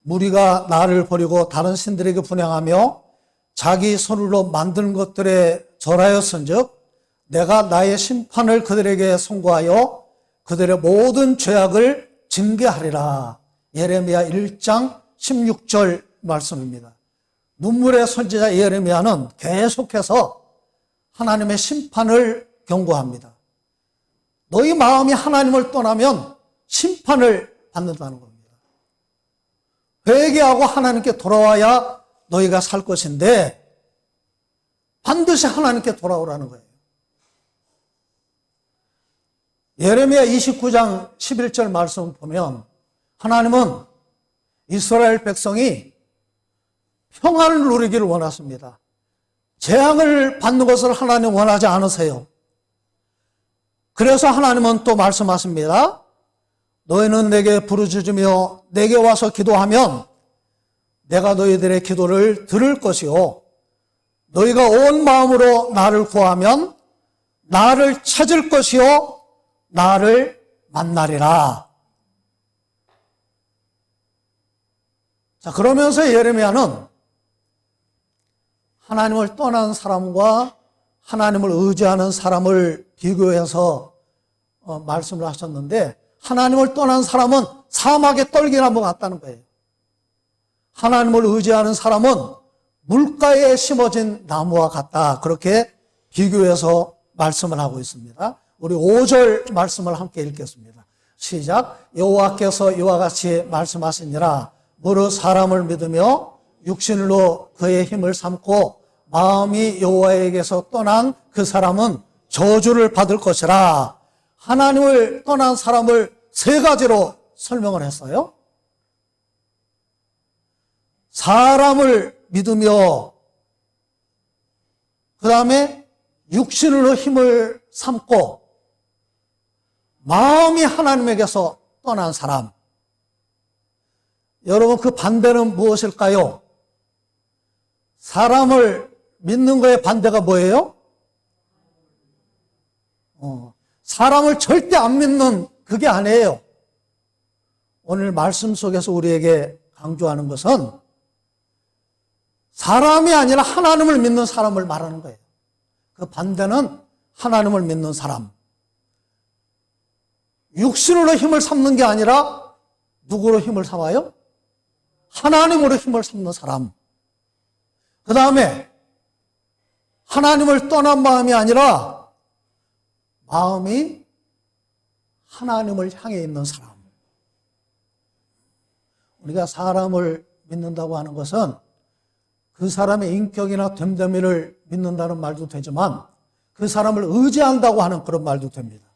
무리가 나를 버리고 다른 신들에게 분향하며 자기 손으로 만든 것들에 절하였은즉 내가 나의 심판을 그들에게 선고하여 그들의 모든 죄악을 징계하리라. 예레미야 1장 16절 말씀입니다. 눈물의 선지자 예레미야는 계속해서 하나님의 심판을 경고합니다. 너희 마음이 하나님을 떠나면 심판을 받는다는 겁니다. 회개하고 하나님께 돌아와야 너희가 살 것인데 반드시 하나님께 돌아오라는 거예요. 예레미야 29장 11절 말씀을 보면 하나님은 이스라엘 백성이 평안을 누리기를 원하십니다. 재앙을 받는 것을 하나님 원하지 않으세요. 그래서 하나님은 또 말씀하십니다. 너희는 내게 부르짖으며 내게 와서 기도하면 내가 너희들의 기도를 들을 것이요 너희가 온 마음으로 나를 구하면 나를 찾을 것이요 나를 만나리라. 자, 그러면서 예레미야는 하나님을 떠난 사람과 하나님을 의지하는 사람을 비교해서 말씀을 하셨는데 하나님을 떠난 사람은 사막의 떨기나무 같다는 거예요. 하나님을 의지하는 사람은 물가에 심어진 나무와 같다. 그렇게 비교해서 말씀을 하고 있습니다. 우리 5절 말씀을 함께 읽겠습니다. 시작. 여호와께서 이와 같이 말씀하시니라. 무릇 사람을 믿으며 육신으로 그의 힘을 삼고 마음이 여호와에게서 떠난 그 사람은 저주를 받을 것이라. 하나님을 떠난 사람을 세 가지로 설명을 했어요. 사람을 믿으며 그 다음에 육신으로 힘을 삼고 마음이 하나님에게서 떠난 사람. 여러분 그 반대는 무엇일까요? 사람을 믿는 거의 반대가 뭐예요? 사람을 절대 안 믿는 그게 아니에요. 오늘 말씀 속에서 우리에게 강조하는 것은 사람이 아니라 하나님을 믿는 사람을 말하는 거예요. 그 반대는 하나님을 믿는 사람. 육신으로 힘을 삼는 게 아니라 누구로 힘을 삼아요? 하나님으로 힘을 삼는 사람. 그 다음에 하나님을 떠난 마음이 아니라 마음이 하나님을 향해 있는 사람. 우리가 사람을 믿는다고 하는 것은 그 사람의 인격이나 됨됨이를 믿는다는 말도 되지만 그 사람을 의지한다고 하는 그런 말도 됩니다.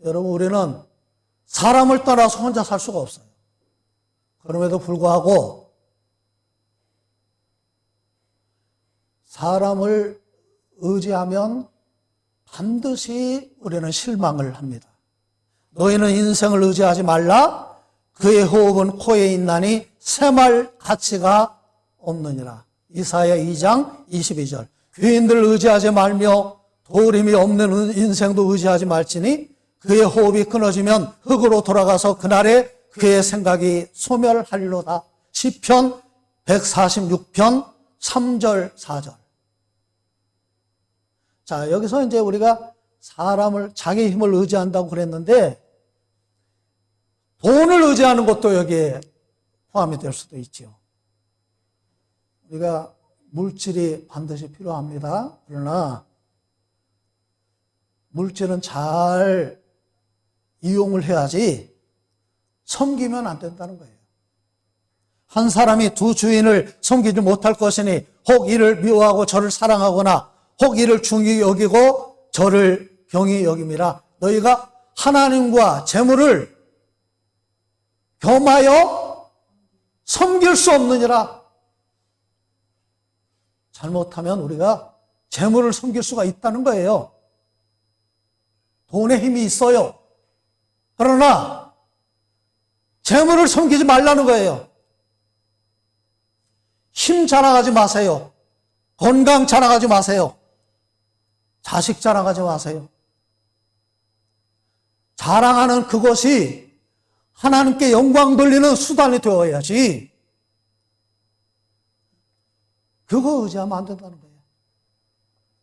여러분 우리는 사람을 떠나서 혼자 살 수가 없어요. 그럼에도 불구하고 사람을 의지하면 반드시 우리는 실망을 합니다. 너희는 인생을 의지하지 말라. 그의 호흡은 코에 있나니 새말 가치가 없느니라. 이사야 2장 22절. 귀인들을 의지하지 말며 도림이 없는 인생도 의지하지 말지니 그의 호흡이 끊어지면 흙으로 돌아가서 그날에 그의 생각이 소멸하리로다. 시편 146편 3절 4절. 자, 여기서 이제 우리가 사람을 자기 힘을 의지한다고 그랬는데 돈을 의지하는 것도 여기에 포함이 될 수도 있죠. 우리가 물질이 반드시 필요합니다. 그러나 물질은 잘 이용을 해야지 섬기면 안 된다는 거예요. 한 사람이 두 주인을 섬기지 못할 것이니 혹 이를 미워하고 저를 사랑하거나 혹 이를 중히 여기고 저를 경히 여김이라. 너희가 하나님과 재물을 겸하여 섬길 수 없느니라. 잘못하면 우리가 재물을 섬길 수가 있다는 거예요. 돈의 힘이 있어요. 그러나 재물을 섬기지 말라는 거예요. 힘 자랑하지 마세요. 건강 자랑하지 마세요. 자식 자랑하지 마세요. 자랑하는 그것이 하나님께 영광 돌리는 수단이 되어야지. 그거 의지하면 안 된다는 거예요.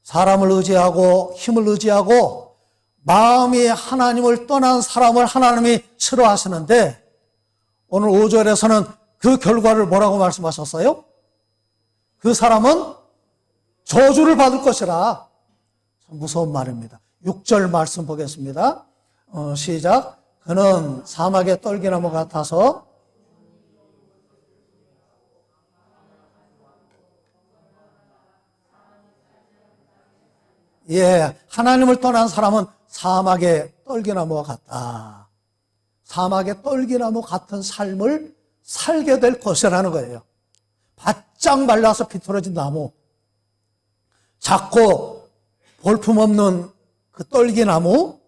사람을 의지하고 힘을 의지하고 마음이 하나님을 떠난 사람을 하나님이 싫어하시는데 오늘 5절에서는 그 결과를 뭐라고 말씀하셨어요? 그 사람은 저주를 받을 것이라. 참 무서운 말입니다. 6절 말씀 보겠습니다. 시작. 그는 사막의 떨기나무 같아서 하나님을 떠난 사람은 사막의 떨기나무와 같다. 사막의 떨기나무 같은 삶을 살게 될 것이라는 거예요. 바짝 말라서 비틀어진 나무, 작고 볼품없는 그 떨기나무,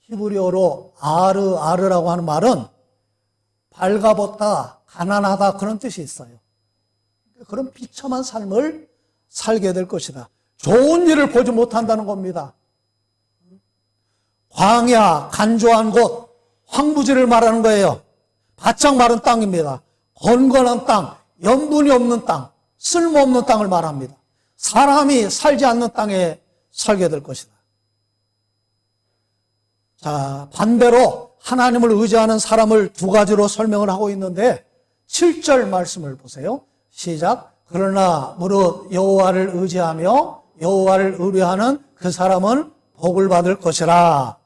히브리어로 아르라고 하는 말은 발가벗다, 가난하다 그런 뜻이 있어요. 그런 비참한 삶을 살게 될 것이다. 좋은 일을 보지 못한다는 겁니다. 광야, 간조한 곳, 황무지를 말하는 거예요. 바짝 마른 땅입니다. 건건한 땅, 염분이 없는 땅, 쓸모없는 땅을 말합니다. 사람이 살지 않는 땅에 살게 될 것이다. 자, 반대로 하나님을 의지하는 사람을 두 가지로 설명을 하고 있는데 7절 말씀을 보세요. 시작. 그러나 무릇 여호와를 의지하며 여호와를 의뢰하는 그 사람은 복을 받을 것이라.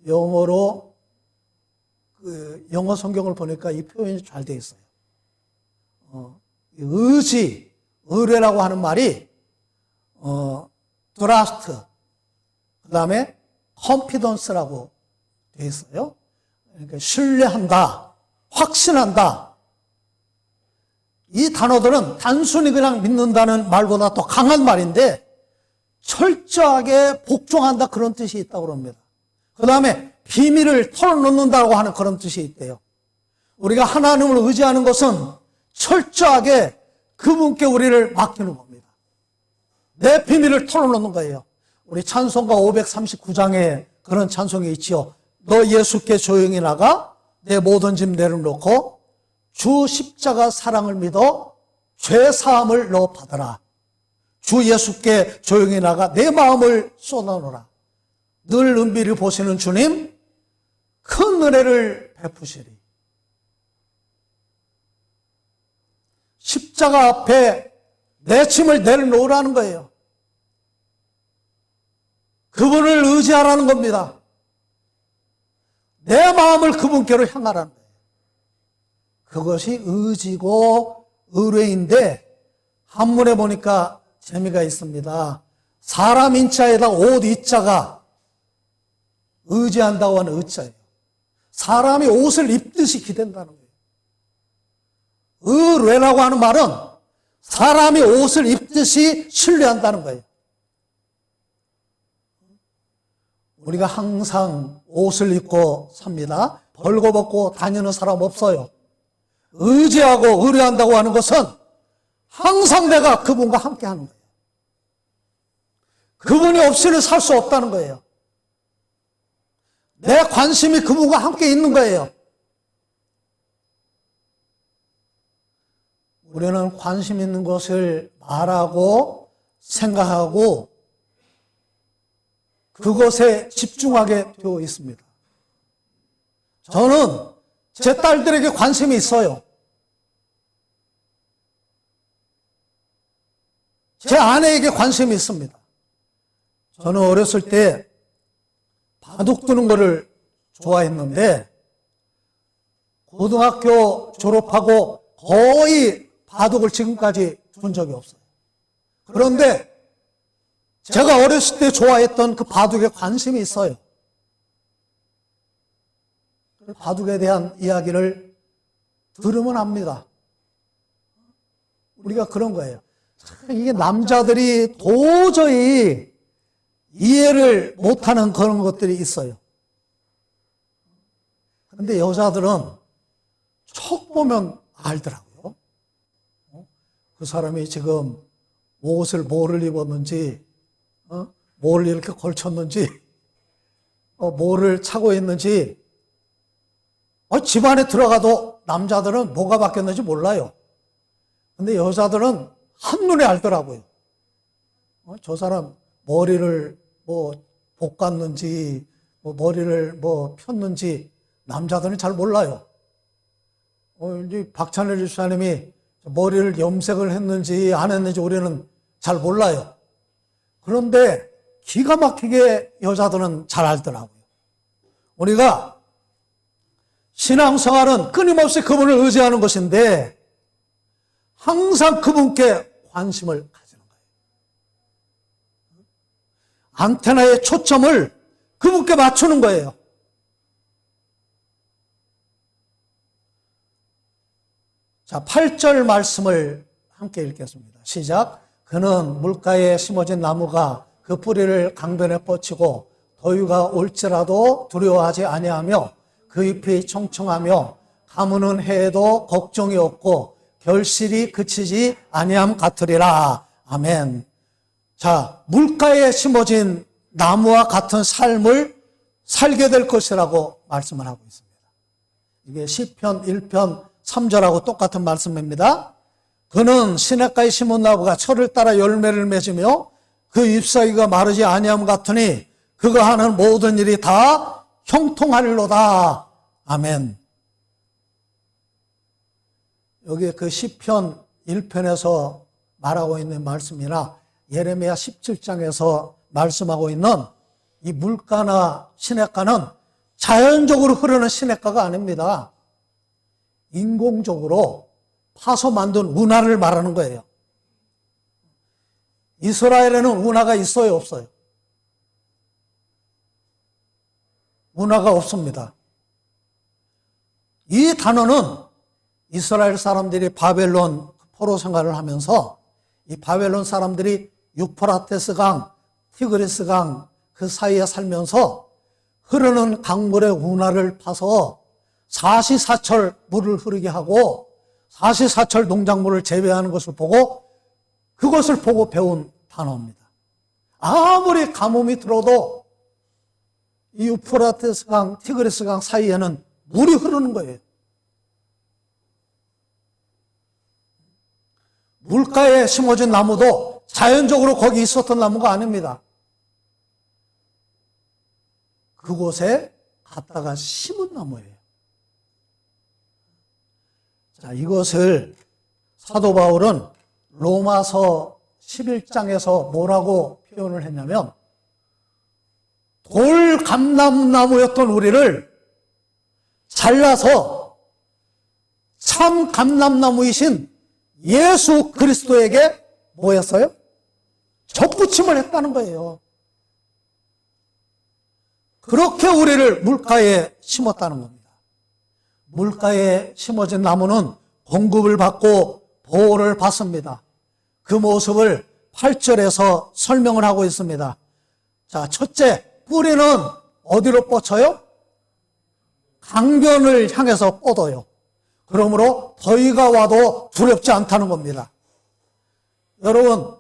영어로 영어 성경을 보니까 이 표현이 잘 되어 있어요. 의지, 의뢰라고 하는 말이 trust, 그 다음에 confidence라고 되어 있어요. 그러니까 신뢰한다, 확신한다. 이 단어들은 단순히 그냥 믿는다는 말보다 더 강한 말인데 철저하게 복종한다 그런 뜻이 있다고 합니다. 그 다음에 비밀을 털어놓는다고 하는 그런 뜻이 있대요. 우리가 하나님을 의지하는 것은 철저하게 그분께 우리를 맡기는 겁니다. 내 비밀을 털어놓는 거예요. 우리 찬송가 539장에 그런 찬송이 있지요. 너 예수께 조용히 나가 내 모든 짐 내려놓고 주 십자가 사랑을 믿어 죄 사함을 너 받아라. 주 예수께 조용히 나가 내 마음을 쏟아놓으라. 늘 은비를 보시는 주님 큰 은혜를 베푸시리. 십자가 앞에 내 짐을 내려놓으라는 거예요. 그분을 의지하라는 겁니다. 내 마음을 그분께로 향하라는 거예요. 그것이 의지고 의뢰인데 한문에 보니까 재미가 있습니다. 사람 인자에다 옷 이자가 의지한다고 하는 의자예요. 사람이 옷을 입듯이 기댄다는 거예요. 의뢰라고 하는 말은 사람이 옷을 입듯이 신뢰한다는 거예요. 우리가 항상 옷을 입고 삽니다. 벌거벗고 다니는 사람 없어요. 의지하고 의뢰한다고 하는 것은 항상 내가 그분과 함께 하는 거예요. 그분이 없이는 살 수 없다는 거예요. 내 관심이 그분과 함께 있는 거예요. 우리는 관심 있는 것을 말하고 생각하고 그것에 집중하게 되어 있습니다. 저는 제 딸들에게 관심이 있어요. 제 아내에게 관심이 있습니다. 저는 어렸을 때 바둑 두는 거를 좋아했는데 고등학교 졸업하고 거의 바둑을 지금까지 둔 적이 없어요. 그런데 제가 어렸을 때 좋아했던 그 바둑에 관심이 있어요. 바둑에 대한 이야기를 들으면 압니다. 우리가 그런 거예요. 이게 남자들이 도저히 이해를 못하는 그런 것들이 있어요. 그런데 여자들은 척 보면 알더라고요. 그 사람이 지금 옷을 뭐를 입었는지, 뭘 이렇게 걸쳤는지 뭐를 차고 있는지, 집 안에 들어가도 남자들은 뭐가 바뀌었는지 몰라요. 근데 여자들은 한눈에 알더라고요. 저 사람 머리를 볶았는지, 머리를 폈는지 남자들은 잘 몰라요. 이제 박찬일 집사님이 머리를 염색을 했는지 안 했는지 우리는 잘 몰라요. 그런데 기가 막히게 여자들은 잘 알더라고요. 우리가 신앙생활은 끊임없이 그분을 의지하는 것인데 항상 그분께 관심을 가지는 거예요. 안테나의 초점을 그분께 맞추는 거예요. 자, 8절 말씀을 함께 읽겠습니다. 시작. 그는 물가에 심어진 나무가 그 뿌리를 강변에 뻗치고 더위가 올지라도 두려워하지 아니하며 그 잎이 청청하며 가무는 해에도 걱정이 없고 결실이 그치지 아니함 같으리라. 아멘. 자, 물가에 심어진 나무와 같은 삶을 살게 될 것이라고 말씀을 하고 있습니다. 이게 시편 1편 3절하고 똑같은 말씀입니다. 그는 시냇가에 심은 나무가 철을 따라 열매를 맺으며 그 잎사귀가 마르지 아니함 같으니 그가 하는 모든 일이 다 형통하리로다. 아멘. 여기 그 시편 1편에서 말하고 있는 말씀이나 예레미야 17장에서 말씀하고 있는 이 물가나 시냇가는 자연적으로 흐르는 시냇가가 아닙니다. 인공적으로 파서 만든 운하를 말하는 거예요. 이스라엘에는 운하가 있어요, 없어요? 운하가 없습니다. 이 단어는 이스라엘 사람들이 바벨론 포로 생활을 하면서 이 바벨론 사람들이 유프라테스 강, 티그리스 강 그 사이에 살면서 흐르는 강물의 운하를 파서 사시사철 물을 흐르게 하고 사시사철 농작물을 재배하는 것을 보고 그것을 보고 배운 단어입니다. 아무리 가뭄이 들어도 이 유프라테스 강, 티그리스 강 사이에는 물이 흐르는 거예요. 물가에 심어진 나무도 자연적으로 거기 있었던 나무가 아닙니다. 그곳에 갖다가 심은 나무예요. 자, 이것을 사도 바울은 로마서 11장에서 뭐라고 표현을 했냐면 돌감람나무였던 우리를 잘라서 참 감람나무이신 예수 그리스도에게 뭐 했어요? 접붙임을 했다는 거예요. 그렇게 우리를 물가에 심었다는 겁니다. 물가에 심어진 나무는 공급을 받고 보호를 받습니다. 그 모습을 8절에서 설명을 하고 있습니다. 자, 첫째, 뿌리는 어디로 뻗쳐요? 강변을 향해서 뻗어요. 그러므로 더위가 와도 두렵지 않다는 겁니다. 여러분,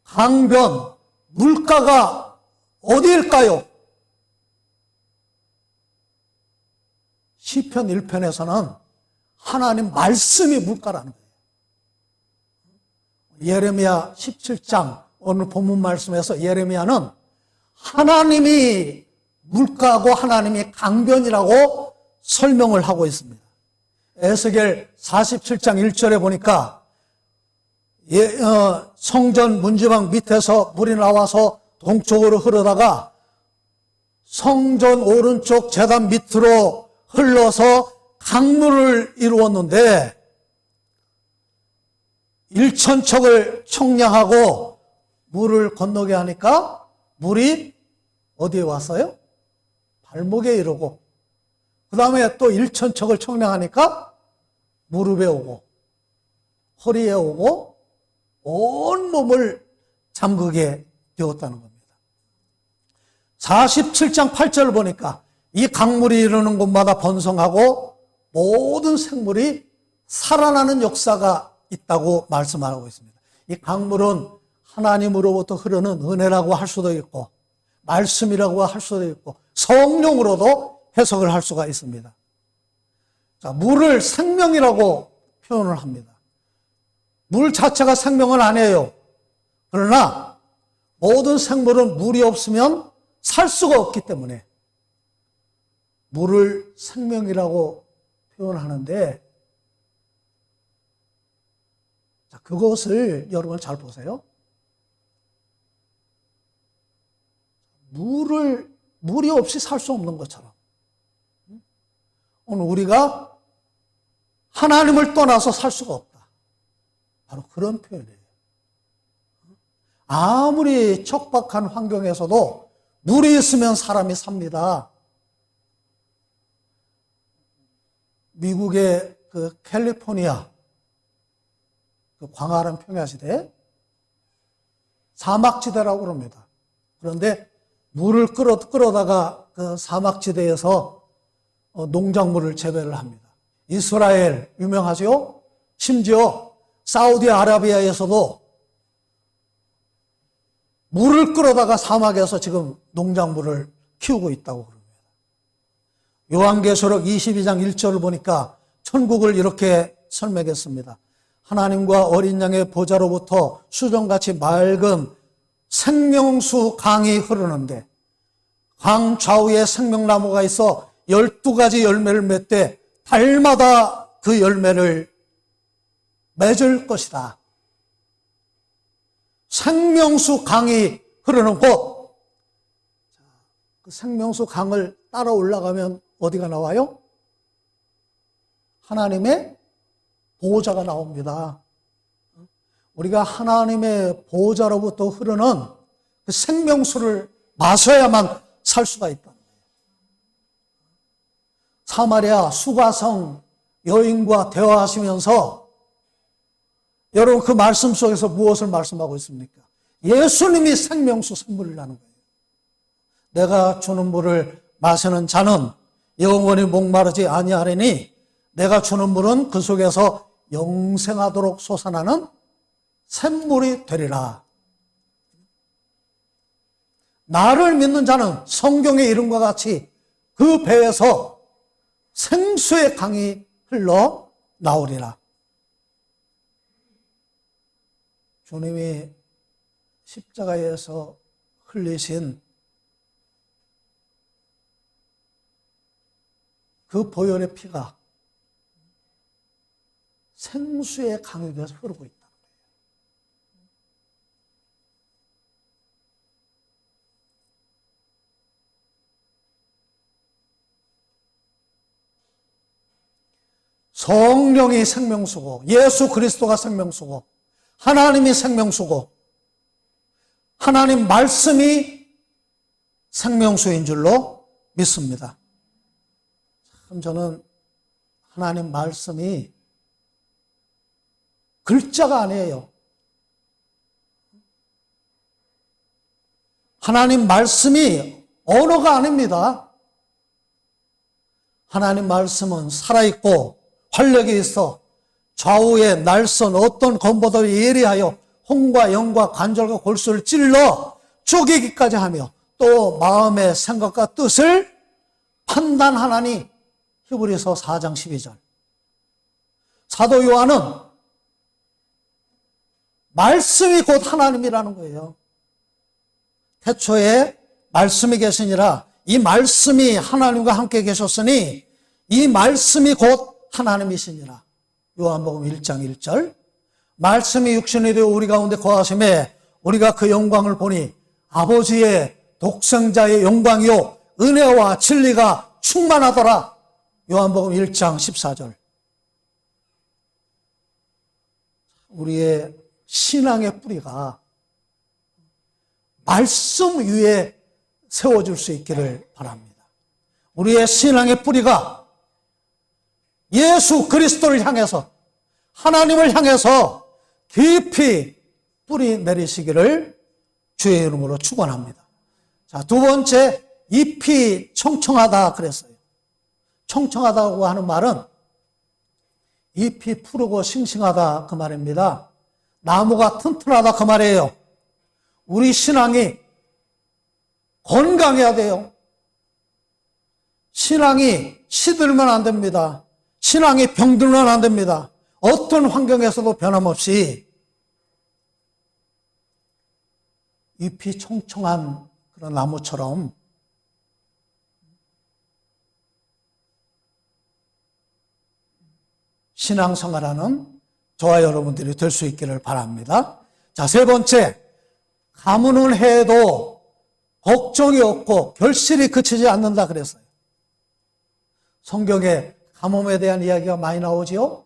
강변, 물가가 어디일까요? 시편 1편에서는 하나님 말씀이 물가라는 거예요. 예레미야 17장 오늘 본문 말씀에서 예레미야는 하나님이 물가고 하나님이 강변이라고 설명을 하고 있습니다. 에스겔 47장 1절에 보니까 성전 문지방 밑에서 물이 나와서 동쪽으로 흐르다가 성전 오른쪽 제단 밑으로 흘러서 강물을 이루었는데 1,000척을 청량하고 물을 건너게 하니까 물이 어디에 왔어요? 발목에 이르고 그 다음에 또 1,000척을 청량하니까 무릎에 오고 허리에 오고 온 몸을 잠그게 되었다는 겁니다. 47장 8절을 보니까 이 강물이 이르는 곳마다 번성하고 모든 생물이 살아나는 역사가 있다고 말씀하고 있습니다. 이 강물은 하나님으로부터 흐르는 은혜라고 할 수도 있고 말씀이라고 할 수도 있고 성령으로도 해석을 할 수가 있습니다. 자, 물을 생명이라고 표현을 합니다. 물 자체가 생명은 아니에요. 그러나 모든 생물은 물이 없으면 살 수가 없기 때문에 물을 생명이라고 표현하는데, 자, 그것을 여러분 잘 보세요. 물이 없이 살 수 없는 것처럼 오늘 우리가 하나님을 떠나서 살 수가 없다. 바로 그런 표현이에요. 아무리 척박한 환경에서도 물이 있으면 사람이 삽니다. 미국의 그 캘리포니아 그 광활한 평야지대 사막지대라고 그럽니다. 그런데 물을 끌어다가 그 사막지대에서 농작물을 재배를 합니다. 이스라엘 유명하죠? 심지어 사우디아라비아에서도 물을 끌어다가 사막에서 지금 농작물을 키우고 있다고 그럽니다. 요한계시록 22장 1절을 보니까 천국을 이렇게 설명했습니다. 하나님과 어린 양의 보좌로부터 수정같이 맑은 생명수 강이 흐르는데 강 좌우에 생명나무가 있어 12가지 열매를 맺되 달마다 그 열매를 맺을 것이다. 생명수 강이 흐르는 곳. 그 생명수 강을 따라 올라가면 어디가 나와요? 하나님의 보호자가 나옵니다. 우리가 하나님의 보호자로부터 흐르는 그 생명수를 마셔야만 살 수가 있다. 사마리아 수가성 여인과 대화하시면서 여러분 그 말씀 속에서 무엇을 말씀하고 있습니까? 예수님이 생명수 선물이라는 거예요. 내가 주는 물을 마시는 자는 영원히 목마르지 아니하리니 내가 주는 물은 그 속에서 영생하도록 솟아나는 샘물이 되리라. 나를 믿는 자는 성경의 이름과 같이 그 배에서 생수의 강이 흘러 나오리라. 주님이 십자가에서 흘리신 그 보혈의 피가 생수의 강이 되어서 흐르고 있다. 성령이 생명수고 예수 그리스도가 생명수고 하나님이 생명수고 하나님 말씀이 생명수인 줄로 믿습니다. 참 저는 하나님 말씀이 글자가 아니에요. 하나님 말씀이 언어가 아닙니다. 하나님 말씀은 살아있고 활력이 있어 좌우에 날선 어떤 검보다 예리하여 혼과 영과 관절과 골수를 찔러 쪼개기까지 하며 또 마음의 생각과 뜻을 판단하나니 히브리서 4장 12절. 사도 요한은 말씀이 곧 하나님이라는 거예요. 태초에 말씀이 계시니라 이 말씀이 하나님과 함께 계셨으니 이 말씀이 곧 하나님이시니라. 요한복음 1장 1절. 말씀이 육신이 되어 우리 가운데 거하심에 우리가 그 영광을 보니 아버지의 독생자의 영광이요 은혜와 진리가 충만하더라. 요한복음 1장 14절. 우리의 신앙의 뿌리가 말씀 위에 세워질 수 있기를 바랍니다. 우리의 신앙의 뿌리가 예수 그리스도를 향해서 하나님을 향해서 깊이 뿌리 내리시기를 주의 이름으로 축원합니다. 자, 두 번째, 잎이 청청하다 그랬어요. 청청하다고 하는 말은 잎이 푸르고 싱싱하다 그 말입니다. 나무가 튼튼하다 그 말이에요. 우리 신앙이 건강해야 돼요. 신앙이 시들면 안 됩니다. 신앙이 병들면 안 됩니다. 어떤 환경에서도 변함없이 잎이 총총한 그런 나무처럼 신앙생활하는 저와 여러분들이 될 수 있기를 바랍니다. 자, 세 번째, 가문은 해도 걱정이 없고 결실이 그치지 않는다 그랬어요. 성경에 가뭄에 대한 이야기가 많이 나오지요?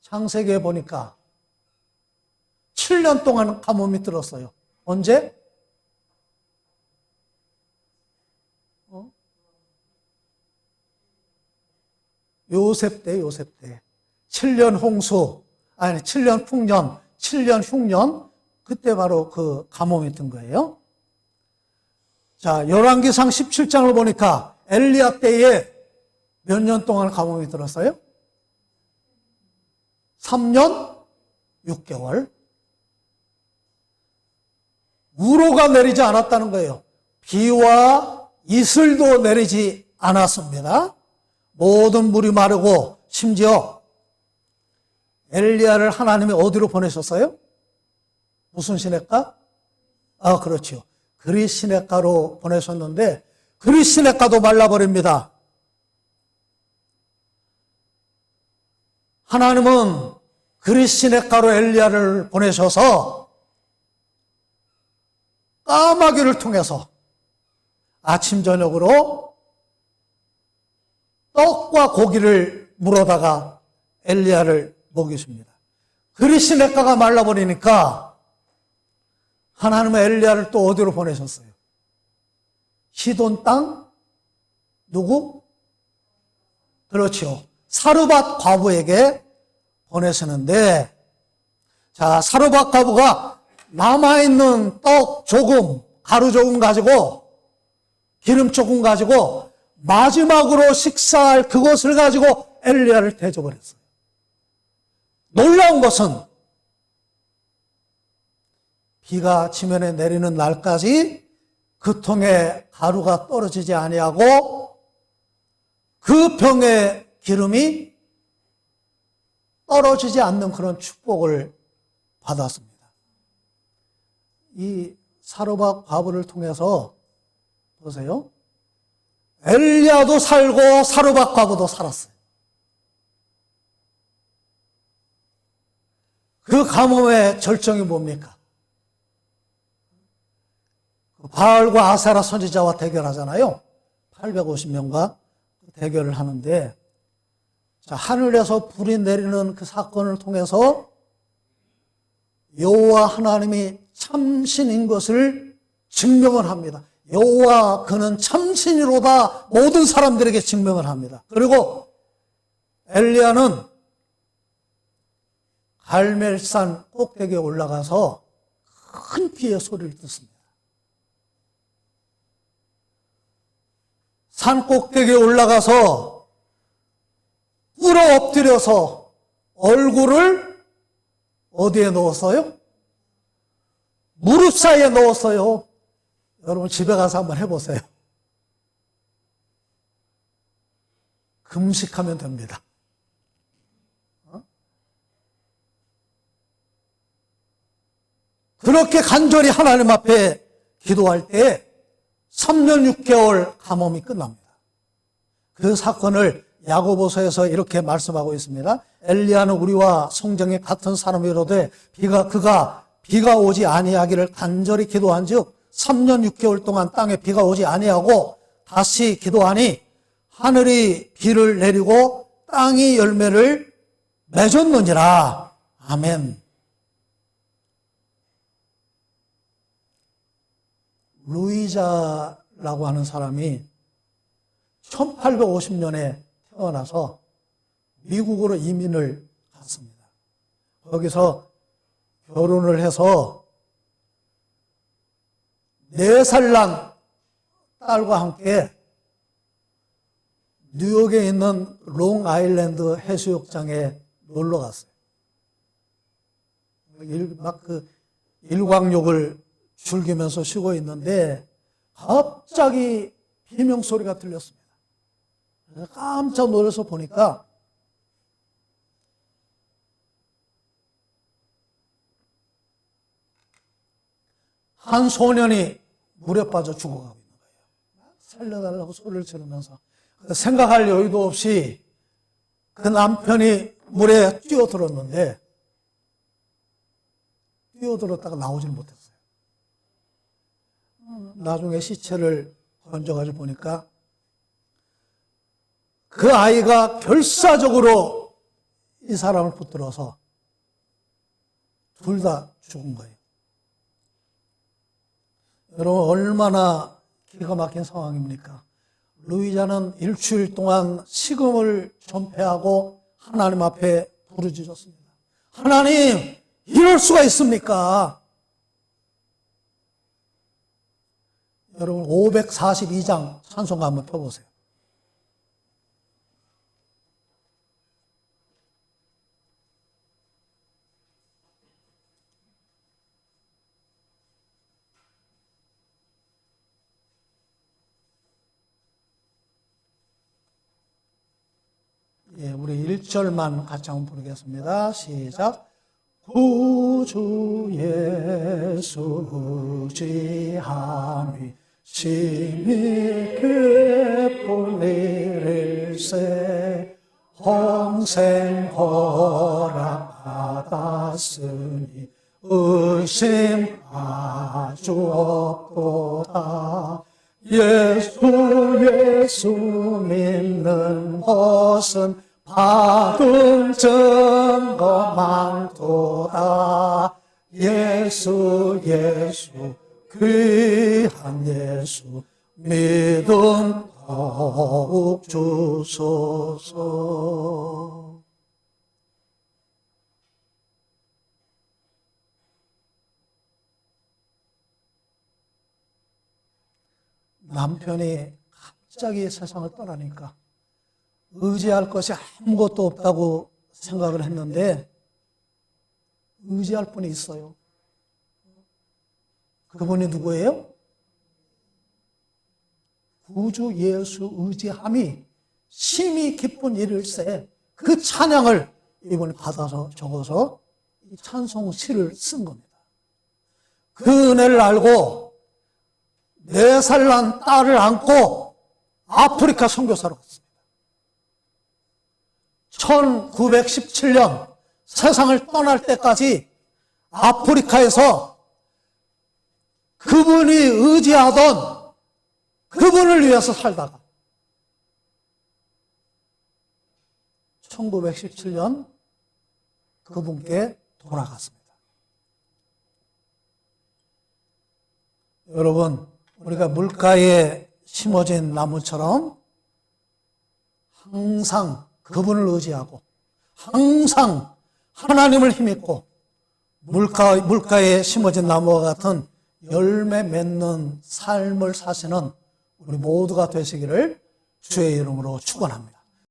창세기에 보니까 7년 동안 가뭄이 들었어요. 언제? 요셉 때. 7년 홍수, 7년 풍년, 7년 흉년, 그때 바로 그 가뭄이 든 거예요. 자, 열왕기상 17장을 보니까 엘리야 때에 몇 년 동안 가뭄이 들었어요? 3년 6개월. 우로가 내리지 않았다는 거예요. 비와 이슬도 내리지 않았습니다. 모든 물이 마르고 심지어 엘리야를 하나님이 어디로 보내셨어요? 무슨 시냇가? 그렇죠. 그릿 시냇가로 보내셨는데 그릿 시냇가도 말라버립니다. 하나님은 그릿 시냇가로 엘리야를 보내셔서 까마귀를 통해서 아침 저녁으로 떡과 고기를 물어다가 엘리야를 먹이십니다. 그릿 시냇가가 말라버리니까 하나님은 엘리야를 또 어디로 보내셨어요? 시돈 땅? 누구? 그렇죠. 사르밧 과부에게 보내시는데, 자, 사르밧 과부가 남아있는 떡 조금, 가루 조금 가지고, 기름 조금 가지고, 마지막으로 식사할 그것을 가지고 엘리야를 대접을 했어요. 놀라운 것은 비가 지면에 내리는 날까지 그 통에 가루가 떨어지지 아니하고 그 병에 기름이 떨어지지 않는 그런 축복을 받았습니다. 이 사르밧 과부를 통해서 보세요. 엘리야도 살고 사르밧 과부도 살았어요. 그 가뭄의 절정이 뭡니까? 바알과 아세라 선지자와 대결하잖아요. 850명과 대결을 하는데, 자, 하늘에서 불이 내리는 그 사건을 통해서 여호와 하나님이 참신인 것을 증명을 합니다. 여호와 그는 참신이로다 모든 사람들에게 증명을 합니다. 그리고 엘리야는 갈멜산 꼭대기에 올라가서 큰 비의 소리를 듣습니다. 산 꼭대기에 올라가서 꿇어 엎드려서 얼굴을 어디에 넣었어요? 무릎 사이에 넣었어요. 여러분 집에 가서 한번 해보세요. 금식하면 됩니다. 그렇게 간절히 하나님 앞에 기도할 때 3년 6개월 가뭄이 끝납니다. 그 사건을 야고보서에서 이렇게 말씀하고 있습니다. 엘리야는 우리와 성정에 같은 사람이로되 그가 비가 오지 아니하기를 간절히 기도한즉 3년 6개월 동안 땅에 비가 오지 아니하고 다시 기도하니 하늘이 비를 내리고 땅이 열매를 맺었느니라. 아멘. 루이자라고 하는 사람이 1850년에 태어나서 미국으로 이민을 갔습니다. 거기서 결혼을 해서 4살 난 딸과 함께 뉴욕에 있는 롱아일랜드 해수욕장에 놀러 갔어요. 막 그 일광욕을 즐기면서 쉬고 있는데 갑자기 비명소리가 들렸습니다. 그래서 깜짝 놀라서 보니까 한 소년이 물에 빠져 죽어가고 있는 거예요. 살려달라고 소리를 지르면서 생각할 여유도 없이 그 남편이 물에 뛰어들었는데 뛰어들었다가 나오질 못했어요. 나중에 시체를 건져가지고 보니까 그 아이가 결사적으로 이 사람을 붙들어서 둘 다 죽은 거예요. 여러분, 얼마나 기가 막힌 상황입니까? 루이자는 일주일 동안 식음을 전폐하고 하나님 앞에 부르짖었습니다. 하나님, 이럴 수가 있습니까? 여러분, 542장 찬송가 한번 펴보세요. 예, 우리 1절만 같이 한번 부르겠습니다. 시작. 구주 예수 의지함이 심히 기쁜 일일세 홍생 허락받았으니 의심 아주 없도다. 예수 믿는 것은 받은 증거 많도다. 예수 귀한 예수 믿음 더욱 주소서. 남편이 갑자기 세상을 떠나니까 의지할 것이 아무것도 없다고 생각을 했는데 의지할 분이 있어요. 그분이 누구예요? 구주 예수 의지함이 심히 기쁜 일일세. 그 찬양을 이번에 받아서 적어서 이 찬송시를 쓴 겁니다. 그 은혜를 알고 4살 난 딸을 안고 아프리카 선교사로 갔습니다. 1917년 세상을 떠날 때까지 아프리카에서 그분이 의지하던 그분을 위해서 살다가 1917년 그분께 돌아갔습니다. 여러분, 우리가 물가에 심어진 나무처럼 항상 그분을 의지하고 항상 하나님을 힘입고 물가에 심어진 나무와 같은 열매 맺는 삶을 사시는 우리 모두가 되시기를 주의 이름으로 축원합니다.